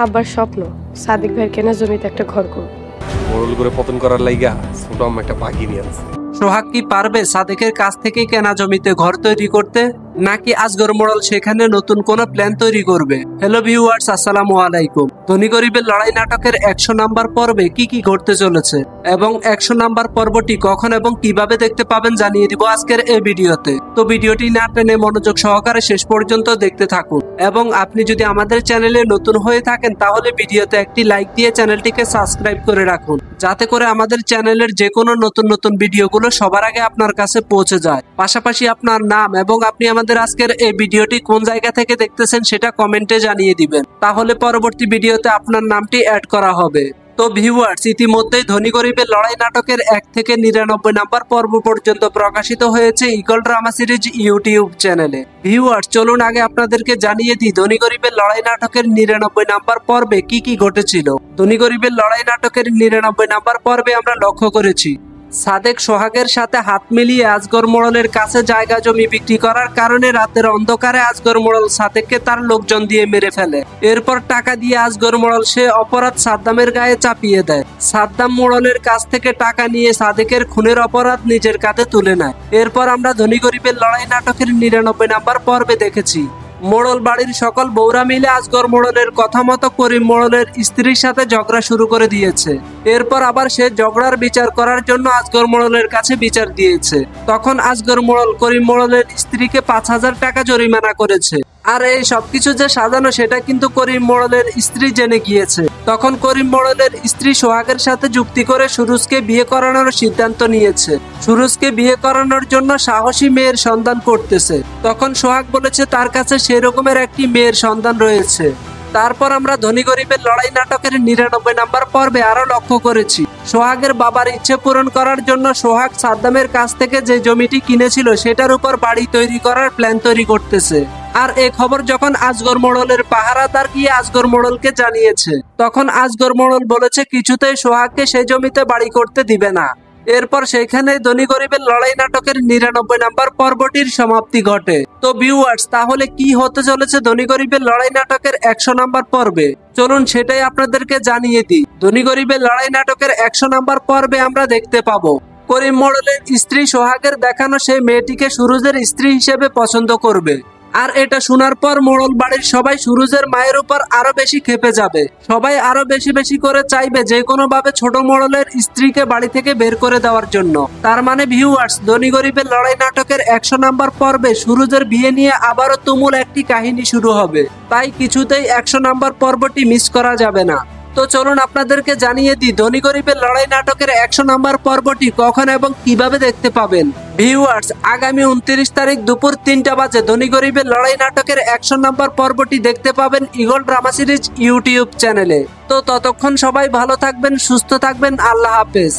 আব্বার স্বপ্ন সাদিক ভাইয়ের কেনা জমিতে একটা ঘর করব। মোড়ল করে পতন করার লাইগা ছোট আম্মা একটা বাগি নিয়ে আনছে। সোহাগ কি পারবে সাদেকের কাছ থেকেই কেনা জমিতে ঘর তৈরি করতে, নাকি আজগর মোড়ল সেখানে নতুন কোনো প্ল্যান তৈরি করবে? হ্যালো ভিউয়ার্স, আসসালামু আলাইকুম। ধনী গরিবের লড়াই নাটকের 100 নাম্বার পর্বে কি কি ঘটতে চলেছে এবং 100 নাম্বার পর্বটি কখন এবং কিভাবে দেখতে পাবেন জানিয়ে দিব আজকের এই ভিডিওতে। তো ভিডিওটি না টেনে মনোযোগ সহকারে শেষ পর্যন্ত দেখতে থাকুন এবং আপনি যদি আমাদের চ্যানেলে নতুন হয়ে থাকেন তাহলে ভিডিওতে একটি লাইক দিয়ে চ্যানেলটিকে সাবস্ক্রাইব করে রাখুন, যাতে করে আমাদের চ্যানেলের যে কোনো নতুন নতুন ভিডিওগুলো সবার আগে আপনার কাছে পৌঁছে যায়। পাশাপাশি আপনার নাম এবং আপনি আমাদের আজকের এই ভিডিওটি কোন জায়গা থেকে দেখতেছেন সেটা কমেন্টে জানিয়ে দিবেন, তাহলে পরবর্তী ভিডিওতে আপনার নামটি অ্যাড করা হবে। তো ভিউয়ার্স, ইতিমধ্যেই ধনী গরিবের লড়াই নাটকের 1 থেকে 99 নাম্বার পর্ব পর্যন্ত প্রকাশিত হয়েছে ঈগল ড্রামা সিরিজ ইউটিউব চ্যানেলে। ভিউয়ার্স, চলুন আগে আপনাদেরকে জানিয়ে দিই ধনী গরিবের লড়াই নাটকের 99 নাম্বার পর্বে কি কি ঘটেছিল। ধনী গরিবের লড়াই নাটকের 99 নাম্বার পর্বে আমরা লক্ষ্য করেছি সাদেক সোহাগের সাথে হাত মিলিয়ে আজগর মোড়লের কাছে জায়গা জমি বিক্রি করার কারণে রাতের অন্ধকারে আজগর মোড়ল সাদেককে তার লোকজন দিয়ে মেরে ফেলে। এরপর টাকা দিয়ে আজগর মোড়ল সে অপরাধ সাদ্দামের গায়ে চাপিয়ে দেয়। সাদ্দাম মোড়লের কাছ থেকে টাকা নিয়ে সাদেকের খুনের অপরাধ নিজের কাঁধে তুলে নেয়। এরপর আমরা ধনী গরিবের লড়াই নাটকের 99 নাম্বার পর্বে দেখেছি মোড়ল বাড়ির সকল বউরা মিলে আজগর মোড়লের কথা মতো করিম মোড়লের স্ত্রীর সাথে ঝগড়া শুরু করে দিয়েছে। এরপর আবার সে ঝগড়ার বিচার করার জন্য আজগর মোড়লের কাছে বিচার দিয়েছে। তখন আজগর মোড়ল করিম মোড়লের স্ত্রীকে 5000 টাকা জরিমানা করেছে। আর এই সবকিছু যে সাজানো সেটা কিন্তু করিম মোড়লের স্ত্রী জেনে গিয়েছে। তখন করিম মোড়লের স্ত্রী সোহাগের সাথে যুক্তি করে সুরুজকে বিয়ে করানোর সিদ্ধান্ত নিয়েছে। সুরুজকে বিয়ে করানোর জন্য সাহসী মেয়ের সন্ধান করতেছে। তখন সোহাগ বলেছে তার কাছে সেই রকমের একটি মেয়ের সন্ধান রয়েছে। তারপর আমরা ধনী গরিবের লড়াই নাটকের 99 নাম্বার পর্বে আরো লক্ষ্য করেছি সোহাগের বাবার ইচ্ছে পূরণ করার জন্য সোহাগ সাদ্দামের কাছ থেকে যে জমিটি কিনেছিল সেটার উপর বাড়ি তৈরি করার প্ল্যান তৈরি করতেছে। আর এই খবর যখন আজগর মোড়লের পাহারাদার গিয়ে আজগর মোড়লকে জানিয়েছে, তখন আজগর মোড়ল বলেছে কিছুতেই সোহাগকে সেই জমিতে বাড়ি করতে দিবে না। এরপর সেখানে ধনী গরিবের লড়াই নাটকের 99 নাম্বার পর্বটির সমাপ্তি ঘটে। তো ভিউয়ার্স, তাহলে কি হতে চলেছে ধনী গরিবের লড়াই নাটকের 100 নাম্বার পর্বে? চলুন সেটাই আপনাদেরকে জানিয়ে দিই। ধনী গরিবের লড়াই নাটকের 100 নাম্বার পর্বে আমরা দেখতে পাবো করিম মোড়লের স্ত্রী সোহাগের দেখানো সেই মেয়েটিকে সুরুজের স্ত্রী হিসেবে পছন্দ করবে। আর এটা শোনার পর মোড়ল বাড়ির সবাই সুরুজের মায়ের উপর আরো বেশি ক্ষেপে যাবে। সবাই আরো বেশি বেশি করে চাইবে যে কোনো ভাবে ছোট মোড়লের স্ত্রীকে বাড়ি থেকে বের করে দেওয়ার জন্য। তার মানে ভিউয়ার্স, ধনী গরিবের লড়াই নাটকের 100 নাম্বার পর্বে সুরুজের বিয়ে নিয়ে আবারও তুমুল একটি কাহিনী শুরু হবে। তাই কিছুতেই 100 নাম্বার পর্বটি মিস করা যাবে না। তো চলুন আপনাদেরকে জানিয়ে দিই ধনী গরিবের লড়াই নাটকের 100 নাম্বার পর্বটি কখন এবং কিভাবে দেখতে পাবেন। ভিউয়ার্স, আগামী 29 তারিখ দুপুর 3টা বাজে ধনী গরিবের লড়াই নাটকের 100 নাম্বার পর্বটি দেখতে পাবেন ঈগল ড্রামা সিরিজ ইউটিউব চ্যানেলে। তো ততক্ষণ সবাই ভালো থাকবেন, সুস্থ থাকবেন, আল্লাহ হাফেজ।